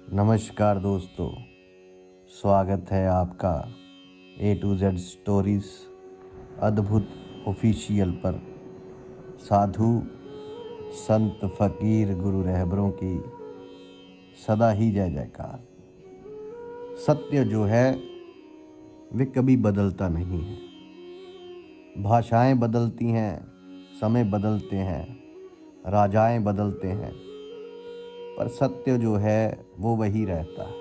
नमस्कार दोस्तों, स्वागत है आपका A to Z स्टोरीज अद्भुत ऑफिशियल पर। साधु संत फकीर गुरु रहबरों की सदा ही जय जयकार। सत्य जो है वे कभी बदलता नहीं है। भाषाएं बदलती हैं, समय बदलते हैं, राजाएं बदलते हैं, पर सत्य जो है वो वही रहता है।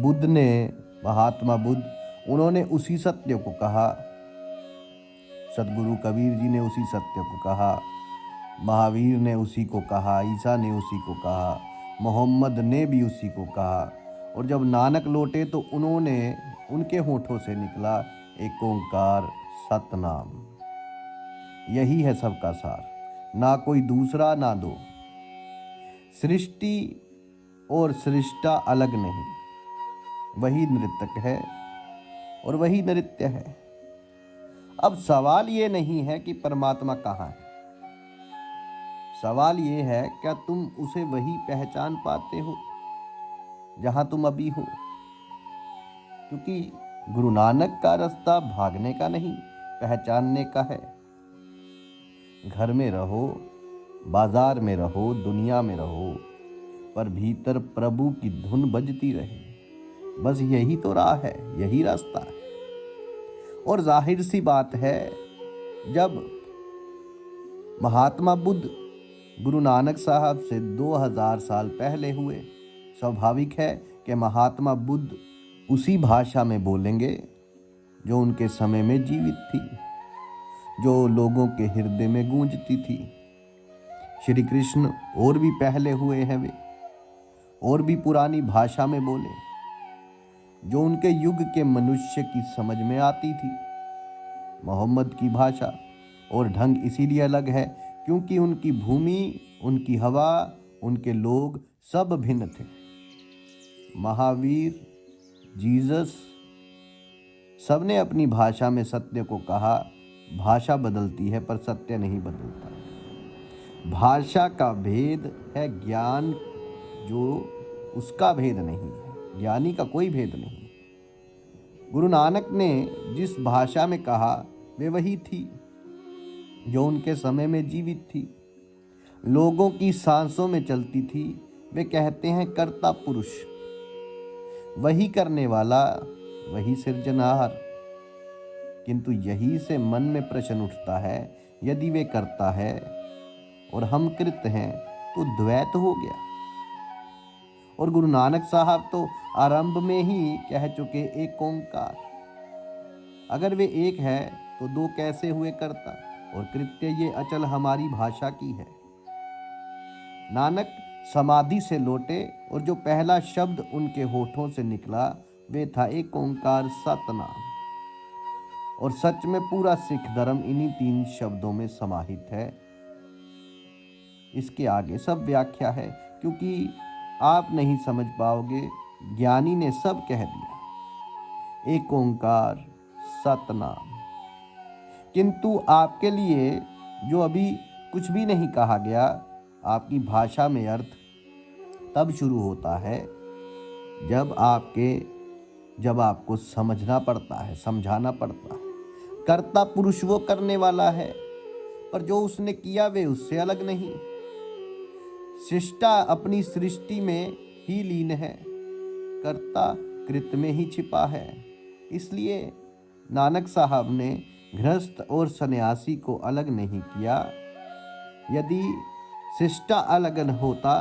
बुद्ध ने, महात्मा बुद्ध, उन्होंने उसी सत्य को कहा। सदगुरु कबीर जी ने उसी सत्य को कहा। महावीर ने उसी को कहा। ईसा ने उसी को कहा। मोहम्मद ने भी उसी को कहा। और जब नानक लौटे तो उन्होंने, उनके होठों से निकला एक ओंकार सतनाम। यही है सबका सार, ना कोई दूसरा ना दो। सृष्टि और सृष्टा अलग नहीं, वही नृतक है और वही नृत्य है। अब सवाल ये नहीं है कि परमात्मा कहाँ है, सवाल ये है क्या तुम उसे वही पहचान पाते हो जहां तुम अभी हो। क्योंकि गुरु नानक का रास्ता भागने का नहीं, पहचानने का है। घर में रहो, बाजार में रहो, दुनिया में रहो, पर भीतर प्रभु की धुन बजती रहे। बस यही तो राह है, यही रास्ता है। और जाहिर सी बात है, जब महात्मा बुद्ध गुरु नानक साहब से 2000 साल पहले हुए, स्वाभाविक है कि महात्मा बुद्ध उसी भाषा में बोलेंगे जो उनके समय में जीवित थी, जो लोगों के हृदय में गूंजती थी। श्री कृष्ण और भी पहले हुए हैं, वे और भी पुरानी भाषा में बोले जो उनके युग के मनुष्य की समझ में आती थी। मोहम्मद की भाषा और ढंग इसीलिए अलग है क्योंकि उनकी भूमि, उनकी हवा, उनके लोग सब भिन्न थे। महावीर, जीसस, सबने अपनी भाषा में सत्य को कहा। भाषा बदलती है पर सत्य नहीं बदलता। भाषा का भेद है ज्ञान, जो उसका भेद नहीं है। ज्ञानी का कोई भेद नहीं। गुरु नानक ने जिस भाषा में कहा वे वही थी जो उनके समय में जीवित थी, लोगों की सांसों में चलती थी। वे कहते हैं कर्ता पुरुष, वही करने वाला, वही सिरजनहार। किंतु यही से मन में प्रश्न उठता है, यदि वे करता है और हम कृत हैं तो द्वैत हो गया। और गुरु नानक साहब तो आरंभ में ही कह चुके एक ओंकार। अगर वे एक है तो दो कैसे हुए कर्ता और कृत्य। ये अचल हमारी भाषा की है। नानक समाधि से लौटे और जो पहला शब्द उनके होठों से निकला वे था एक ओंकार सतनाम। और सच में पूरा सिख धर्म इन्हीं 3 शब्दों में समाहित है। इसके आगे सब व्याख्या है, क्योंकि आप नहीं समझ पाओगे। ज्ञानी ने सब कह दिया, एक ओंकार सतनाम। किंतु आपके लिए जो अभी कुछ भी नहीं कहा गया, आपकी भाषा में अर्थ तब शुरू होता है जब आपको समझना पड़ता है, समझाना पड़ता है। कर्ता पुरुष वो करने वाला है, पर जो उसने किया वे उससे अलग नहीं। सृष्टा अपनी सृष्टि में ही लीन है, कर्ता कृत में ही छिपा है। इसलिए नानक साहब ने गृहस्थ और सन्यासी को अलग नहीं किया। यदि सृष्टा अलग न होता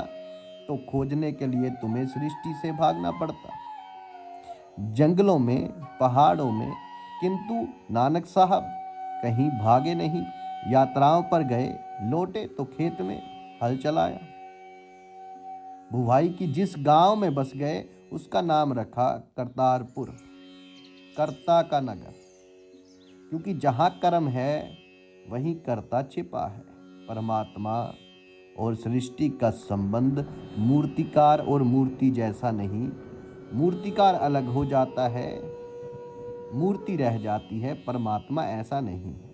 तो खोजने के लिए तुम्हें सृष्टि से भागना पड़ता, जंगलों में, पहाड़ों में। किंतु नानक साहब कहीं भागे नहीं, यात्राओं पर गए, लौटे तो खेत में हल चलाया। भुवाई की जिस गांव में बस गए उसका नाम रखा करतारपुर, कर्ता का नगर। क्योंकि जहां कर्म है वहीं कर्ता छिपा है। परमात्मा और सृष्टि का संबंध मूर्तिकार और मूर्ति जैसा नहीं। मूर्तिकार अलग हो जाता है, मूर्ति रह जाती है। परमात्मा ऐसा नहीं है।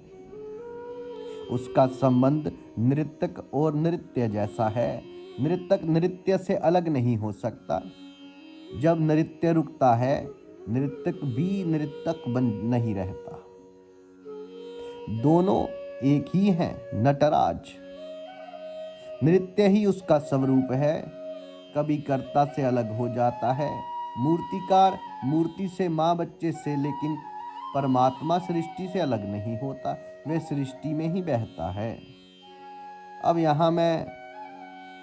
उसका संबंध नृतक और नृत्य जैसा है। नृत्यक नृत्य से अलग नहीं हो सकता। जब नृत्य रुकता है, नृत्यक भी नृत्यक बन नहीं रहता। दोनों एक ही हैं, नटराज। नृत्य ही उसका स्वरूप है। कभी कर्ता से अलग हो जाता है। मूर्तिकार मूर्ति से, माँ बच्चे से, लेकिन परमात्मा सृष्टि से अलग नहीं होता। वह सृष्टि में ही बहता है। अब यहाँ मैं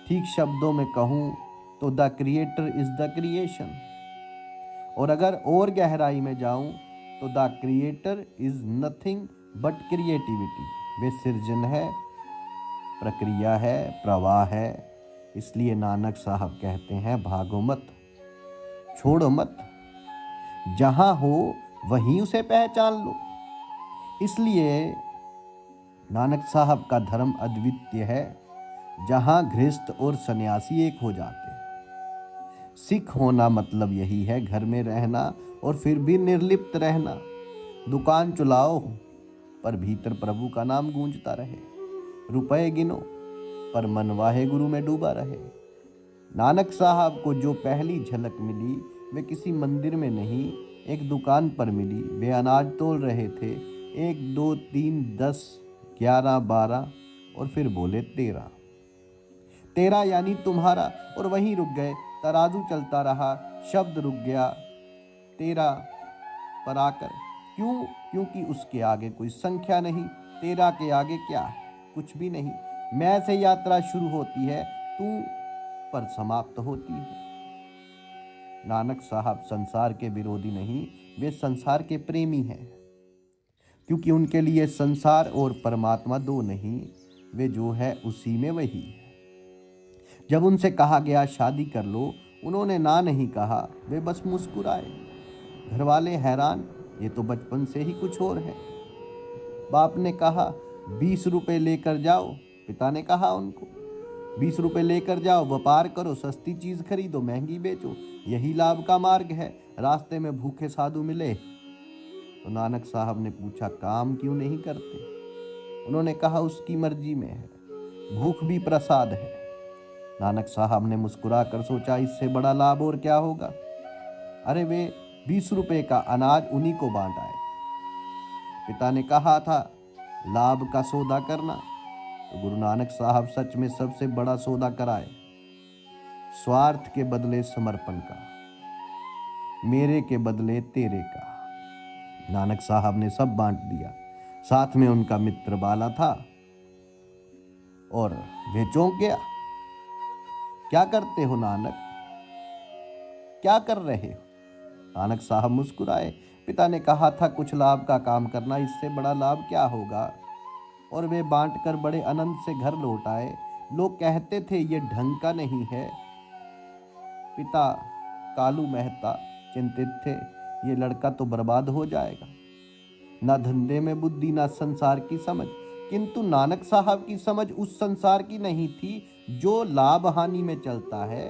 ठीक शब्दों में कहूँ तो the creator is the creation. और अगर और गहराई में जाऊँ तो the creator is nothing but creativity. वे सृजन है, प्रक्रिया है, प्रवाह है। इसलिए नानक साहब कहते हैं, भागो मत, छोड़ो मत, जहां हो वहीं उसे पहचान लो। इसलिए नानक साहब का धर्म अद्वितीय है, जहां गृहस्थ और सन्यासी एक हो जाते हैं। सिख होना मतलब यही है, घर में रहना और फिर भी निर्लिप्त रहना। दुकान चलाओ पर भीतर प्रभु का नाम गूंजता रहे। रुपए गिनो पर मन वाहे गुरु में डूबा रहे। नानक साहब को जो पहली झलक मिली, वे किसी मंदिर में नहीं, एक दुकान पर मिली। वे अनाज तोल रहे थे। 1 2 3 10 11 12 और फिर बोले 13। 13 यानी तुम्हारा, और वहीं रुक गए। तराजू चलता रहा, शब्द रुक गया 13 पर आकर। क्यों? क्योंकि उसके आगे कोई संख्या नहीं। 13 के आगे क्या है? कुछ भी नहीं। मैं से यात्रा शुरू होती है, तू पर समाप्त होती है। नानक साहब संसार के विरोधी नहीं, वे संसार के प्रेमी हैं। क्योंकि उनके लिए संसार और परमात्मा दो नहीं, वे जो है उसी में वही है। जब उनसे कहा गया शादी कर लो, उन्होंने ना नहीं कहा, वे बस मुस्कुराए। घर वाले हैरान, ये तो बचपन से ही कुछ और है। बाप ने कहा 20 रुपए लेकर जाओ। पिता ने कहा उनको 20 रुपए लेकर जाओ, व्यापार करो, सस्ती चीज खरीदो, महंगी बेचो, यही लाभ का मार्ग है। रास्ते में भूखे साधु मिले तो नानक साहब ने पूछा, काम क्यों नहीं करते? उन्होंने कहा, उसकी मर्जी में है, भूख भी प्रसाद है। नानक साहब ने मुस्कुरा कर सोचा, इससे बड़ा लाभ और क्या होगा। अरे वे 20 रुपए का अनाज उन्हीं को बांट आए। पिता ने कहा था लाभ का सौदा करना, तो गुरु नानक साहब सच में सबसे बड़ा सौदा कराए। स्वार्थ के बदले समर्पण का, मेरे के बदले तेरे का। नानक साहब ने सब बांट दिया। साथ में उनका मित्र बाला था और वे चौंक गया। क्या करते हो नानक, क्या कर रहे हो? नानक साहब मुस्कुराए। पिता ने कहा था कुछ लाभ का काम करना, इससे बड़ा लाभ क्या होगा। और वे बांट कर बड़े आनंद से घर लौट आए। लोग कहते थे ये ढंग का नहीं है। पिता कालू मेहता चिंतित थे, ये लड़का तो बर्बाद हो जाएगा। ना धंधे में बुद्धि, ना संसार की समझ। किंतु नानक साहब की समझ उस संसार की नहीं थी जो लाभ हानि में चलता है।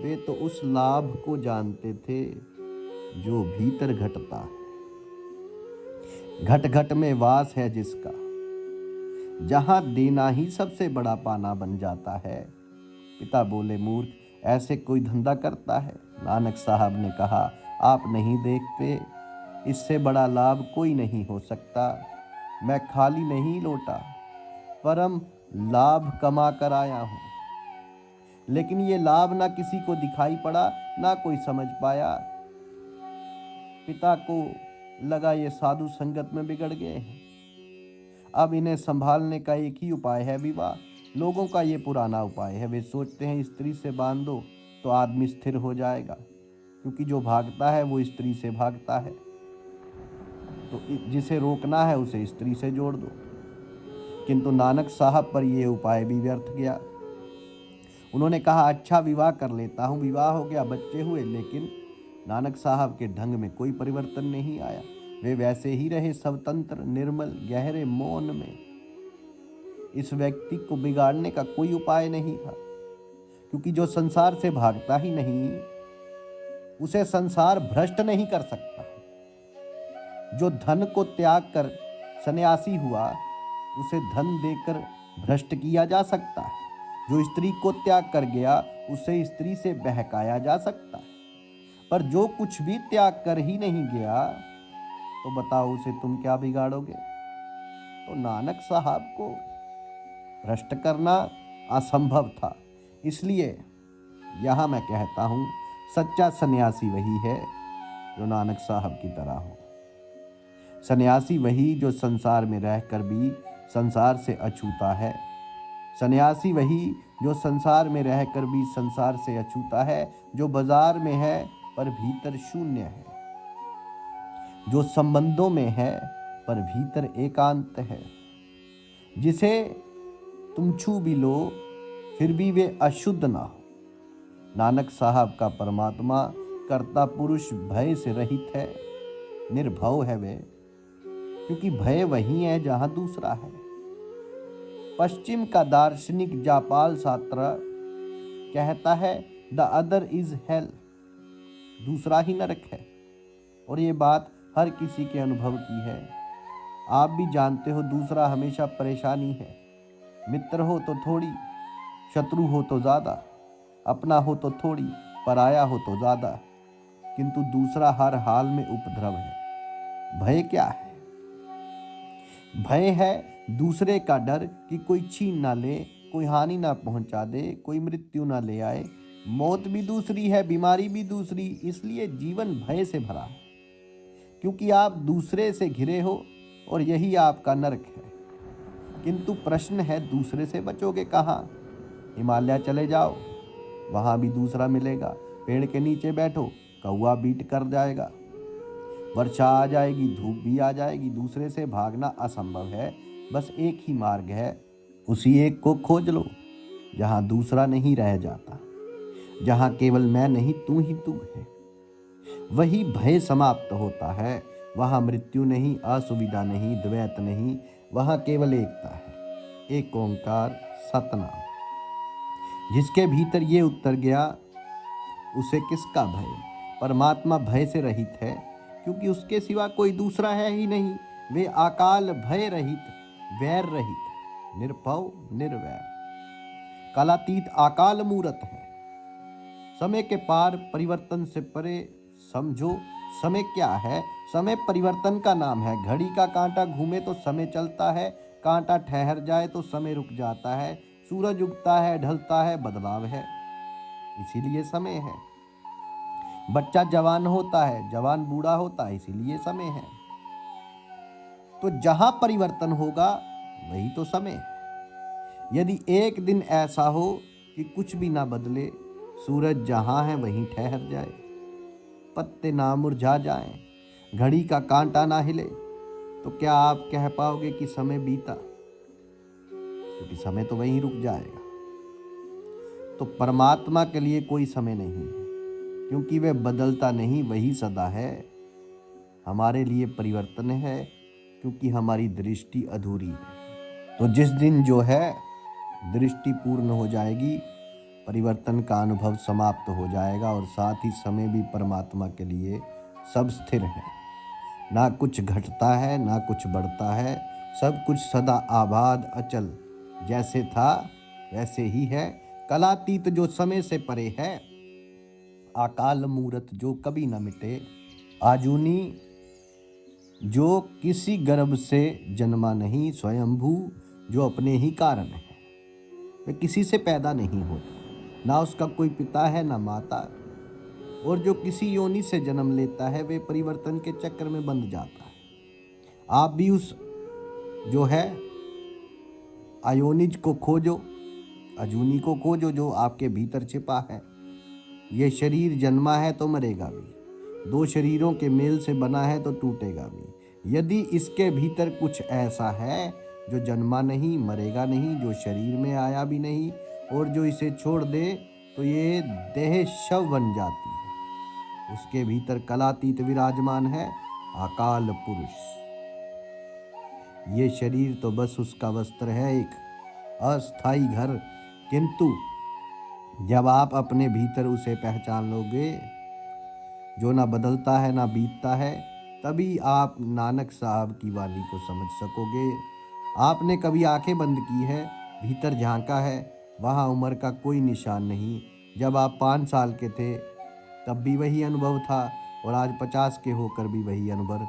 वे तो उस लाभ को जानते थे जो भीतर घटता है। घट घट में वास है जिसका, जहां देना ही सबसे बड़ा पाना बन जाता है। पिता बोले, मूर्ख, ऐसे कोई धंधा करता है? नानक साहब ने कहा, आप नहीं देखते, इससे बड़ा लाभ कोई नहीं हो सकता। मैं खाली नहीं लौटा, परम लाभ कमा कर आया हूं। लेकिन ये लाभ ना किसी को दिखाई पड़ा, ना कोई समझ पाया। पिता को लगा ये साधु संगत में बिगड़ गए हैं। अब इन्हें संभालने का एक ही उपाय है, विवाह। लोगों का ये पुराना उपाय है। वे सोचते हैं स्त्री से बांध दो तो आदमी स्थिर हो जाएगा, क्योंकि जो भागता है वो स्त्री से भागता है। तो जिसे रोकना है उसे स्त्री से जोड़ दो। किंतु नानक साहब पर यह उपाय भी व्यर्थ गया। उन्होंने कहा, अच्छा विवाह कर लेता हूँ। विवाह हो गया, बच्चे हुए, लेकिन नानक साहब के ढंग में कोई परिवर्तन नहीं आया। वे वैसे ही रहे, स्वतंत्र, निर्मल, गहरे मौन में। इस व्यक्ति को बिगाड़ने का कोई उपाय नहीं था, क्योंकि जो संसार से भागता ही नहीं, उसे संसार भ्रष्ट नहीं कर सकता। जो धन को त्याग कर सन्यासी हुआ, उसे धन देकर भ्रष्ट किया जा सकता है। जो स्त्री को त्याग कर गया उसे स्त्री से बहकाया जा सकता है, पर जो कुछ भी त्याग कर ही नहीं गया तो बताओ उसे तुम क्या बिगाड़ोगे। तो नानक साहब को भ्रष्ट करना असंभव था। इसलिए यहाँ मैं कहता हूँ, सच्चा सन्यासी वही है जो नानक साहब की तरह हो। सन्यासी वही जो संसार में रहकर भी संसार से अछूता है। सन्यासी वही जो संसार में रहकर भी संसार से अछूता है, जो बाजार में है पर भीतर शून्य है, जो संबंधों में है पर भीतर एकांत है, जिसे तुम छू भी लो फिर भी वे अशुद्ध ना हो। नानक साहब का परमात्मा कर्ता पुरुष भय से रहित है, निर्भव है वे, क्योंकि भय वही है जहां दूसरा है। पश्चिम का दार्शनिक जापाल सात्रा कहता है द अदर इज हेल, दूसरा ही नरक है। और ये बात हर किसी के अनुभव की है। आप भी जानते हो दूसरा हमेशा परेशानी है। मित्र हो तो थोड़ी, शत्रु हो तो ज़्यादा, अपना हो तो थोड़ी, पराया हो तो ज़्यादा, किंतु दूसरा हर हाल में उपद्रव है। भय क्या है? भय है दूसरे का डर कि कोई छीन ना ले, कोई हानि ना पहुंचा दे, कोई मृत्यु ना ले आए। मौत भी दूसरी है, बीमारी भी दूसरी, इसलिए जीवन भय से भरा है, क्योंकि आप दूसरे से घिरे हो और यही आपका नरक है। किंतु प्रश्न है, दूसरे से बचोगे कहाँ? हिमालय चले जाओ, वहाँ भी दूसरा मिलेगा। पेड़ के नीचे बैठो, कौवा बीट कर जाएगा। वर्षा आ जाएगी, धूप भी आ जाएगी, दूसरे से भागना असंभव है। बस एक ही मार्ग है, उसी एक को खोज लो जहाँ दूसरा नहीं रह जाता, जहाँ केवल मैं नहीं तू ही तू है। वही भय समाप्त होता है। वहाँ मृत्यु नहीं, असुविधा नहीं, द्वैत नहीं, वहाँ केवल एकता है। एक ओंकार सतनाम। जिसके भीतर ये उत्तर गया उसे किसका भय? परमात्मा भय से रहित है, क्योंकि उसके सिवा कोई दूसरा है ही नहीं। वे अकाल भय रहित, वैर रहित, निर्भव निर्वैर, कालातीत अकाल मूरत है। समय के पार, परिवर्तन से परे। समझो समय क्या है? समय परिवर्तन का नाम है। घड़ी का कांटा घूमे तो समय चलता है, कांटा ठहर जाए तो समय रुक जाता है। सूरज उगता है, ढलता है, बदलाव है, इसीलिए समय है। बच्चा जवान होता है, जवान बूढ़ा होता है, इसीलिए समय है। तो जहां परिवर्तन होगा वही तो समय है। यदि एक दिन ऐसा हो कि कुछ भी ना बदले, सूरज जहां है वहीं ठहर जाए, पत्ते ना मुरझा जाएं, घड़ी का कांटा ना हिले, तो क्या आप कह पाओगे कि समय बीता? क्योंकि समय तो वहीं रुक जाएगा। तो परमात्मा के लिए कोई समय नहीं है, क्योंकि वह बदलता नहीं, वही सदा है। हमारे लिए परिवर्तन है, क्योंकि हमारी दृष्टि अधूरी है। तो जिस दिन जो है दृष्टि पूर्ण हो जाएगी, परिवर्तन का अनुभव समाप्त हो जाएगा, और साथ ही समय भी परमात्मा के लिए सब स्थिर है। ना कुछ घटता है, ना कुछ बढ़ता है, सब कुछ सदा आबाद अचल, जैसे था वैसे ही है। कलातीत जो समय से परे है, अकाल मूरत जो कभी न मिटे, आजूनी जो किसी गर्भ से जन्मा नहीं, स्वयंभू जो अपने ही कारण है। वह किसी से पैदा नहीं होता, ना उसका कोई पिता है ना माता, और जो किसी योनि से जन्म लेता है वे परिवर्तन के चक्कर में बंध जाता है। आप भी उस जो है अयोनिज को खोजो, अजूनी को खोजो, जो आपके भीतर छिपा है। यह शरीर जन्मा है तो मरेगा भी, दो शरीरों के मेल से बना है तो टूटेगा भी। यदि इसके भीतर कुछ ऐसा है जो जन्मा नहीं, मरेगा नहीं, जो शरीर में आया भी नहीं, और जो इसे छोड़ दे तो ये देह शव बन जाती है, उसके भीतर कलातीत विराजमान है, अकाल पुरुष। ये शरीर तो बस उसका वस्त्र है, एक अस्थाई घर, किंतु जब आप अपने भीतर उसे पहचान लोगे, जो ना बदलता है ना बीतता है, तभी आप नानक साहब की वाणी को समझ सकोगे। आपने कभी आंखें बंद की है, भीतर झांका है, वहाँ उम्र का कोई निशान नहीं। जब आप 5 साल के थे तब भी वही अनुभव था, और आज 50 के होकर भी वही अनुभव,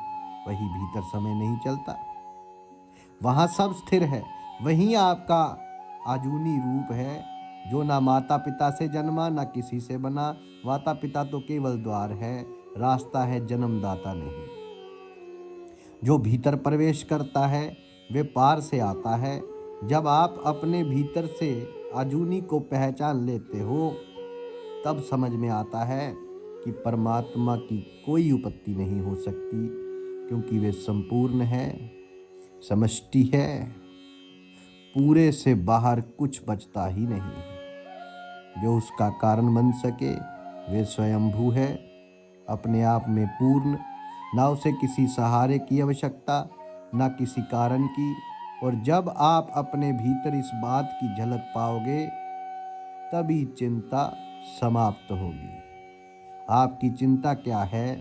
वही भीतर समय नहीं चलता। वहाँ सब स्थिर है। वही आपका आजूनी रूप है, जो ना माता पिता से जन्मा ना किसी से बना। माता पिता तो केवल द्वार है, रास्ता है जन्मदाता नहीं। जो भीतर प्रवेश करता है वे पार से आता है। जब आप अपने भीतर से आजूनी को पहचान लेते हो तब समझ में आता है कि परमात्मा की कोई उपपत्ति नहीं हो सकती, क्योंकि वे संपूर्ण है, समष्टि है। पूरे से बाहर कुछ बचता ही नहीं। जो उसका कारण बन सके वे स्वयंभू है, अपने आप में पूर्ण। ना उसे किसी सहारे की आवश्यकता, ना किसी कारण की। और जब आप अपने भीतर इस बात की झलक पाओगे तभी चिंता समाप्त होगी। आपकी चिंता क्या है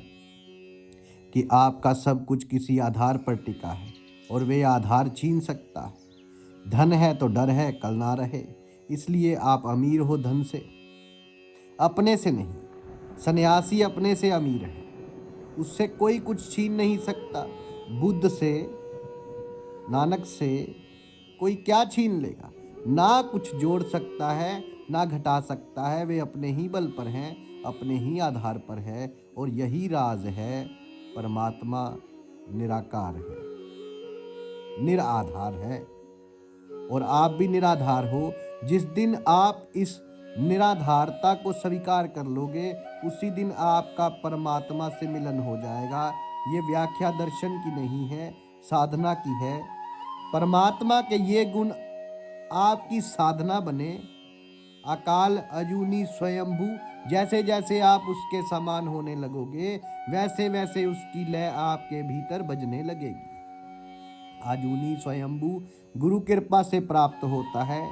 कि आपका सब कुछ किसी आधार पर टिका है, और वे आधार छीन सकता है। धन है तो डर है कल ना रहे, इसलिए आप अमीर हो धन से, अपने से नहीं। सन्यासी अपने से अमीर है, उससे कोई कुछ छीन नहीं सकता। बुद्ध से, नानक से कोई क्या छीन लेगा? ना कुछ जोड़ सकता है ना घटा सकता है। वे अपने ही बल पर हैं, अपने ही आधार पर है, और यही राज है। परमात्मा निराकार है, निराधार है, और आप भी निराधार हो। जिस दिन आप इस निराधारता को स्वीकार कर लोगे उसी दिन आपका परमात्मा से मिलन हो जाएगा। ये व्याख्या दर्शन की नहीं है, साधना की है। परमात्मा के ये गुण आपकी साधना बने। अकाल, अजूनी, स्वयंभू, जैसे जैसे आप उसके समान होने लगोगे वैसे वैसे उसकी लय आपके भीतर बजने लगेगी। आजूनी, स्वयंभू गुरु कृपा से प्राप्त होता है।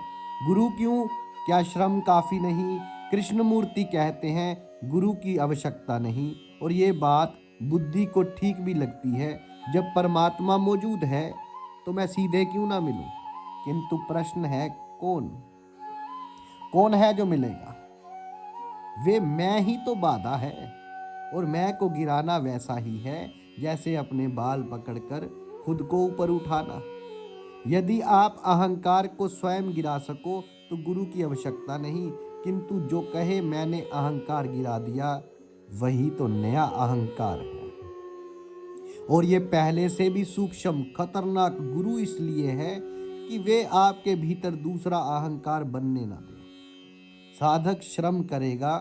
गुरु क्यों? क्या श्रम काफी नहीं? कृष्ण मूर्ति कहते हैं गुरु की आवश्यकता नहीं। और ये बात बुद्धि को ठीक भी लगती है। जब परमात्मा मौजूद है तो मैं सीधे क्यों ना मिलूं? किंतु प्रश्न है कौन है जो मिलेगा? वे मैं ही तो बाधा है, और मैं को गिराना वैसा ही है जैसे अपने बाल पकड़कर खुद को ऊपर उठाना। यदि आप अहंकार को स्वयं गिरा सको तो गुरु की आवश्यकता नहीं, किंतु जो कहे मैंने अहंकार गिरा दिया वही तो नया अहंकार है। और ये पहले से भी सूक्ष्म खतरनाक गुरु इसलिए है कि वे आपके भीतर दूसरा अहंकार बनने ना दे। साधक श्रम करेगा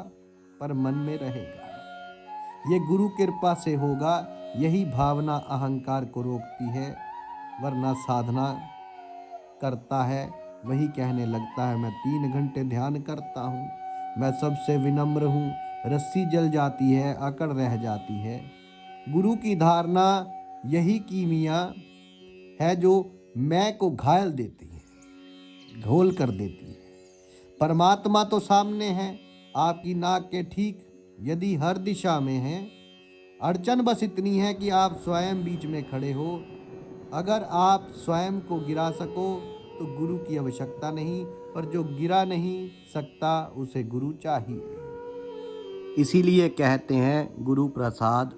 पर मन में रहेगा। ये गुरु कृपा से होगा। यही भावना अहंकार को रोकती है, वरना साधना करता है वही कहने लगता है मैं 3 घंटे ध्यान करता हूँ, मैं सबसे विनम्र हूँ। रस्सी जल जाती है, अकड़ रह जाती है। गुरु की धारणा यही कीमिया है जो मैं को घायल देती है, घोल कर देती है। परमात्मा तो सामने है, आपकी नाक के ठीक, यदि हर दिशा में है। अड़चन बस इतनी है कि आप स्वयं बीच में खड़े हो। अगर आप स्वयं को गिरा सको तो गुरु की आवश्यकता नहीं, पर जो गिरा नहीं सकता उसे गुरु चाहिए। इसीलिए कहते हैं गुरु प्रसाद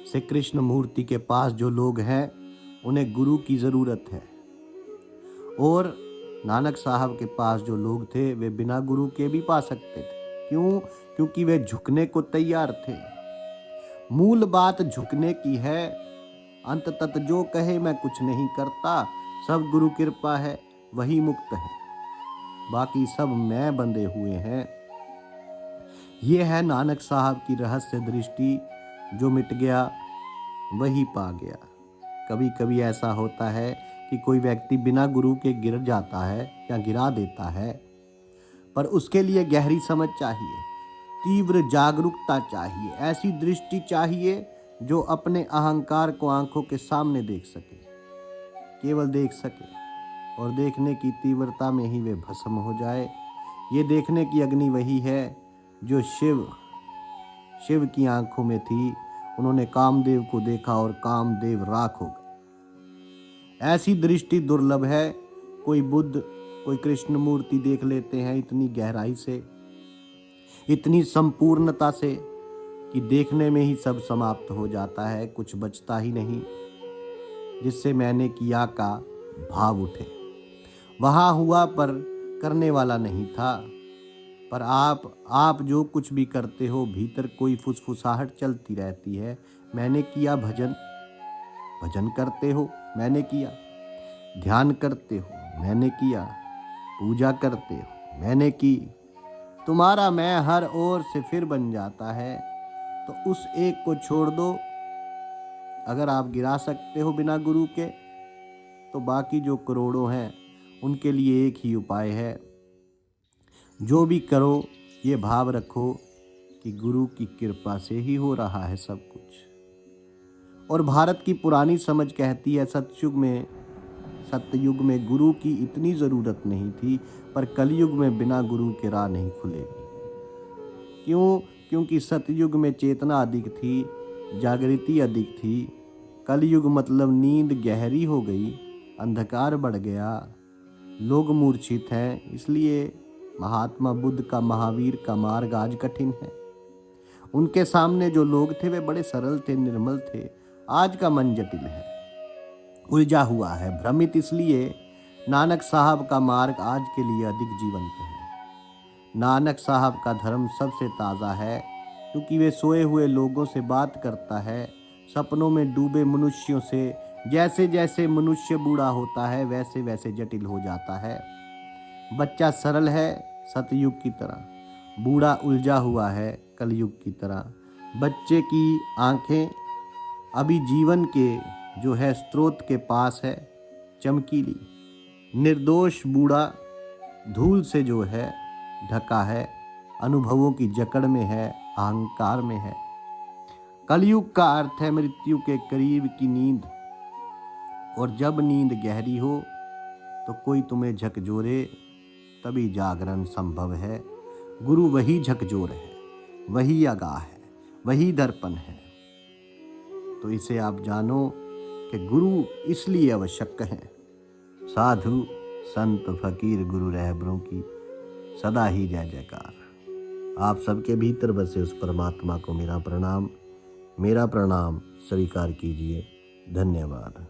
से कृष्ण मूर्ति के पास जो लोग हैं उन्हें गुरु की ज़रूरत है, और नानक साहब के पास जो लोग थे वे बिना गुरु के भी पा सकते थे। क्यों? क्योंकि वे झुकने को तैयार थे। मूल बात झुकने की है। अंततः जो कहे मैं कुछ नहीं करता, सब गुरु कृपा है, वही मुक्त है, बाकी सब मैं बंधे हुए हैं। ये है नानक साहब की रहस्य दृष्टि। जो मिट गया वही पा गया। कभी कभी ऐसा होता है कि कोई व्यक्ति बिना गुरु के गिर जाता है या गिरा देता है, पर उसके लिए गहरी समझ चाहिए, तीव्र जागरूकता चाहिए, ऐसी दृष्टि चाहिए जो अपने अहंकार को आंखों के सामने देख सके, केवल देख सके, और देखने की तीव्रता में ही वे भस्म हो जाए। ये देखने की अग्नि वही है जो शिव की आंखों में थी। उन्होंने कामदेव को देखा और कामदेव राख हो गए। ऐसी दृष्टि दुर्लभ है। कोई बुद्ध, कोई कृष्ण मूर्ति देख लेते हैं इतनी गहराई से, इतनी संपूर्णता से कि देखने में ही सब समाप्त हो जाता है, कुछ बचता ही नहीं, जिससे मैंने किया का भाव उठे। वहाँ हुआ पर करने वाला नहीं था, पर आप जो कुछ भी करते हो भीतर कोई फुसफुसाहट चलती रहती है। मैंने किया भजन, भजन करते हो, मैंने किया ध्यान करते हो, मैंने किया पूजा करते हो, मैंने की। तुम्हारा मैं हर ओर से फिर बन जाता है, तो उस एक को छोड़ दो। अगर आप गिरा सकते हो बिना गुरु के, तो बाकी जो करोड़ों हैं उनके लिए एक ही उपाय है। जो भी करो ये भाव रखो कि गुरु की कृपा से ही हो रहा है सब कुछ। और भारत की पुरानी समझ कहती है सत्ययुग में गुरु की इतनी ज़रूरत नहीं थी, पर कलयुग में बिना गुरु के राह नहीं खुलेगी। क्यों? क्योंकि सतयुग में चेतना अधिक थी, जागृति अधिक थी। कलयुग मतलब नींद गहरी हो गई, अंधकार बढ़ गया, लोग मूर्छित हैं। इसलिए महात्मा बुद्ध का, महावीर का मार्ग आज कठिन है। उनके सामने जो लोग थे वे बड़े सरल थे, निर्मल थे। आज का मन जटिल है, उलझा हुआ है, भ्रमित। इसलिए नानक साहब का मार्ग आज के लिए अधिक जीवंत है। नानक साहब का धर्म सबसे ताज़ा है, क्योंकि वे सोए हुए लोगों से बात करता है, सपनों में डूबे मनुष्यों से। जैसे जैसे मनुष्य बूढ़ा होता है वैसे वैसे जटिल हो जाता है। बच्चा सरल है सतयुग की तरह, बूढ़ा उलझा हुआ है कलयुग की तरह। बच्चे की आंखें अभी जीवन के जो है स्रोत के पास है, चमकीली। निर्दोष बूढ़ा धूल से जो है ढका है, अनुभवों की जकड़ में है, अहंकार में है। कलयुग का अर्थ है मृत्यु के करीब की नींद, और जब नींद गहरी हो तो कोई तुम्हें झकझोरे, तभी जागरण संभव है। गुरु वही झकझोर है, वही आगाह है, वही दर्पण है। तो इसे आप जानो कि गुरु इसलिए आवश्यक है। साधु संत फकीर गुरु रहबरों की सदा ही जय जयकार। आप सबके भीतर बसे उस परमात्मा को मेरा प्रणाम स्वीकार कीजिए। धन्यवाद।